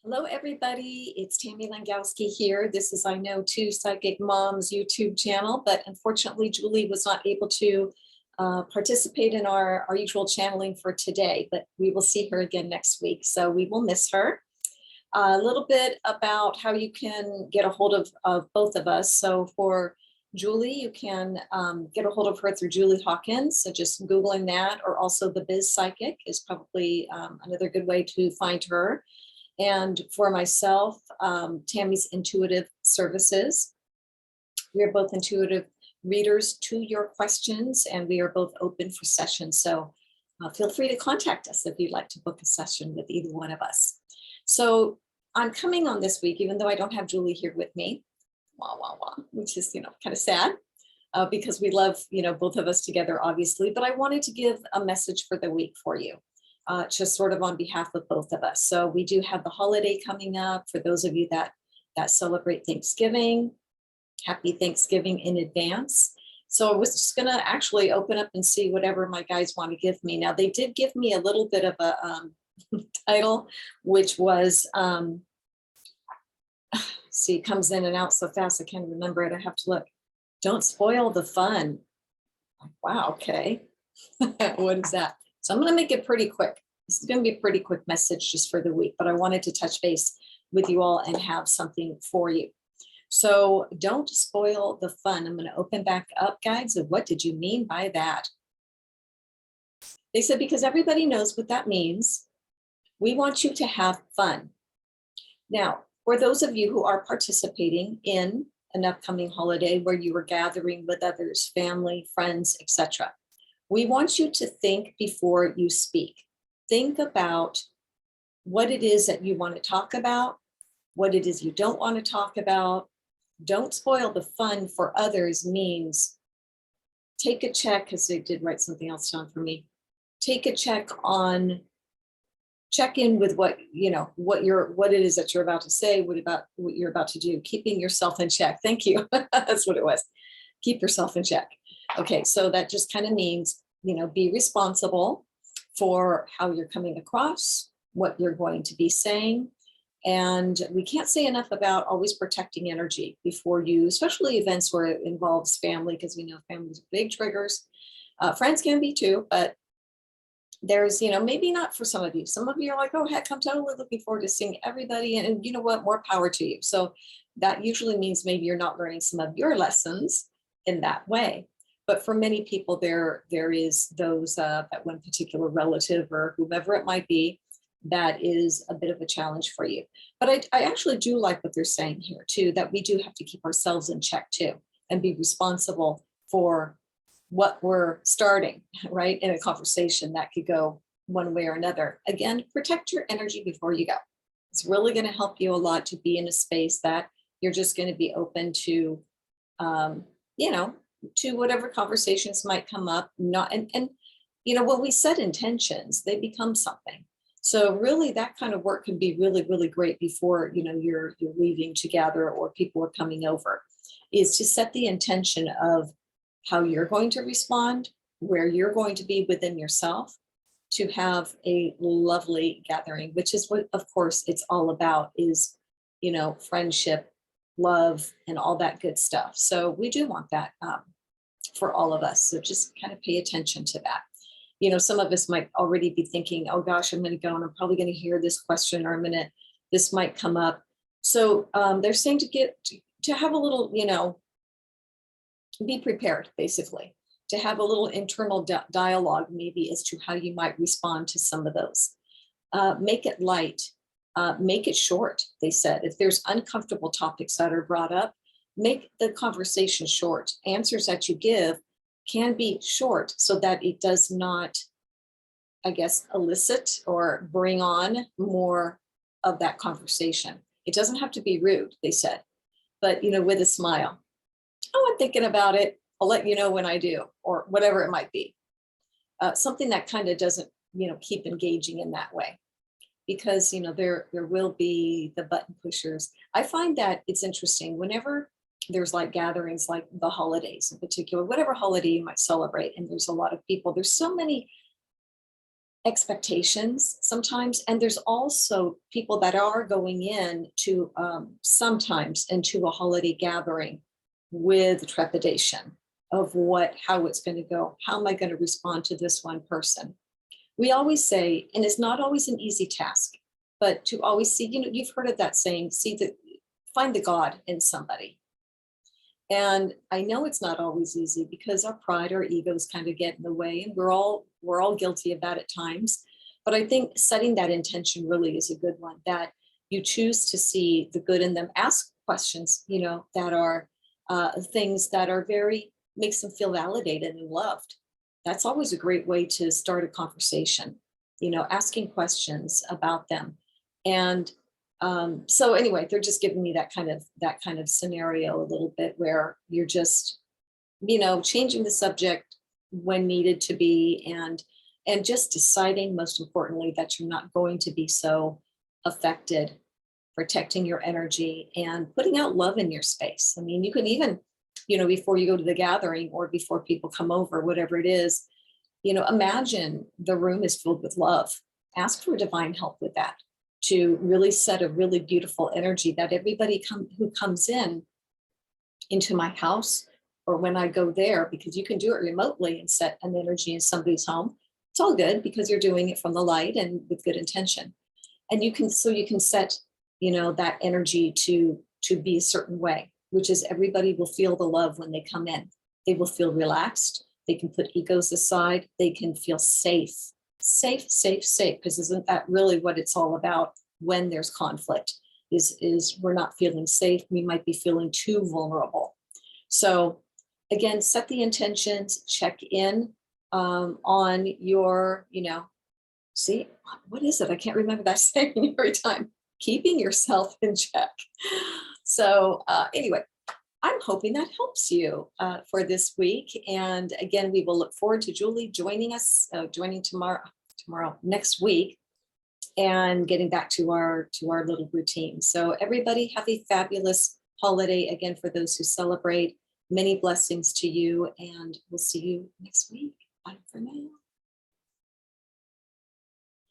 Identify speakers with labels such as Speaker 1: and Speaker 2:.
Speaker 1: Hello, everybody. It's Tammy Langowski here. This is I Know Two Psychic Moms YouTube channel, but unfortunately, Julie was not able to participate in our usual channeling for today, but we will see her again next week. So we will miss her. A little bit about how you can get a hold of both of us. So for Julie, you can get a hold of her through Julie Hawkins. So just Googling that, or also the Biz Psychic is probably another good way to find her. And for myself, Tammy's Intuitive Services. We are both intuitive readers to your questions, and we are both open for sessions. So feel free to contact us if you'd like to book a session with either one of us. So I'm coming on this week, even though I don't have Julie here with me, which is, kind of sad. Because we love, both of us together, obviously, but I wanted to give a message for the week for you. Just sort of on behalf of both of us. So we do have the holiday coming up. For those of you that celebrate Thanksgiving, happy Thanksgiving in advance. So I was just going to actually open up and see whatever my guys want to give me. Now, they did give me a little bit of a title, which was, see, comes in and out so fast I can't remember it. I have to look. Don't spoil the fun. Wow, okay. What is that? So I'm going to make it pretty quick. This is going to be a pretty quick message just for the week, but I wanted to touch base with you all and have something for you. So don't spoil the fun. I'm going to open back up, guides, of what did you mean by that? They said, because everybody knows what that means, we want you to have fun. Now, for those of you who are participating in an upcoming holiday where you are gathering with others, family, friends, etc., we want you to think before you speak. Think about what it is that you want to talk about, what it is you don't want to talk about. Don't spoil the fun for others means take a check, because they did write something else down for me. Check in with what it is that you're about to say, what you're about to do, keeping yourself in check. Thank you. That's what it was. Keep yourself in check. Okay, so that just kind of means, be responsible for how you're coming across, what you're going to be saying. And we can't say enough about always protecting energy before you, especially events where it involves family, because we know families are big triggers. Friends can be too, but there's, maybe not for some of you. Some of you are like, oh, heck, I'm totally looking forward to seeing everybody. And you know what? More power to you. So that usually means maybe you're not learning some of your lessons in that way. But for many people, there is those that one particular relative or whomever it might be, that is a bit of a challenge for you. But I actually do like what they're saying here too, that we do have to keep ourselves in check too, and be responsible for what we're starting, right? In a conversation that could go one way or another. Again, protect your energy before you go. It's really going to help you a lot to be in a space that you're just going to be open to, to whatever conversations might come up. Not and when we set intentions, they become something. So really, that kind of work can be really, really great before you're leaving to gather or people are coming over. Is to set the intention of how you're going to respond, where you're going to be within yourself, to have a lovely gathering, which is what, of course, it's all about, is friendship, love, and all that good stuff. So we do want that for all of us. So just kind of pay attention to that. Some of us might already be thinking, oh gosh, I'm going to go and I'm probably going to hear this question, or this might come up. So they're saying to have a little, be prepared, basically, to have a little internal dialogue, maybe, as to how you might respond to some of those. Make it light, make it short. They said, if there's uncomfortable topics that are brought up, make the conversation short. Answers that you give can be short so that it does not, I guess, elicit or bring on more of that conversation. It doesn't have to be rude, they said, but, with a smile. Oh, I'm thinking about it. I'll let you know when I do, or whatever it might be. Something that kind of doesn't, keep engaging in that way, because, there will be the button pushers. I find that it's interesting whenever there's like gatherings, like the holidays in particular, whatever holiday you might celebrate, and there's a lot of people, there's so many expectations sometimes. And there's also people that are going in to sometimes into a holiday gathering with trepidation of how it's going to go. How am I going to respond to this one person? We always say, and it's not always an easy task, but to always see, you've heard of that saying, find the God in somebody. And I know it's not always easy because our pride, our egos kind of get in the way, and we're all guilty of that at times. But I think setting that intention really is a good one, that you choose to see the good in them, ask questions, that are things that are very makes them feel validated and loved. That's always a great way to start a conversation, asking questions about them. And so anyway, they're just giving me that kind of scenario a little bit where you're just, changing the subject when needed to be, and just deciding, most importantly, that you're not going to be so affected, protecting your energy and putting out love in your space. I mean, you can even, before you go to the gathering or before people come over, whatever it is, imagine the room is filled with love. Ask for divine help with that, to really set a really beautiful energy that everybody who comes into my house, or when I go there, because you can do it remotely and set an energy in somebody's home. It's all good because you're doing it from the light and with good intention. And you can set, that energy to be a certain way, which is everybody will feel the love when they come in. They will feel relaxed. They can put egos aside. They can feel safe, safe, safe, safe. Because isn't that really what it's all about when there's conflict? Is we're not feeling safe. We might be feeling too vulnerable. So again, set the intentions, check in on your, see, what is it? I can't remember that saying every time. Keeping yourself in check. So anyway, I'm hoping that helps you for this week. And again, we will look forward to Julie joining us, joining tomorrow, next week, and getting back to our little routine. So everybody have a fabulous holiday. Again, for those who celebrate, many blessings to you, and we'll see you next week. Bye for now.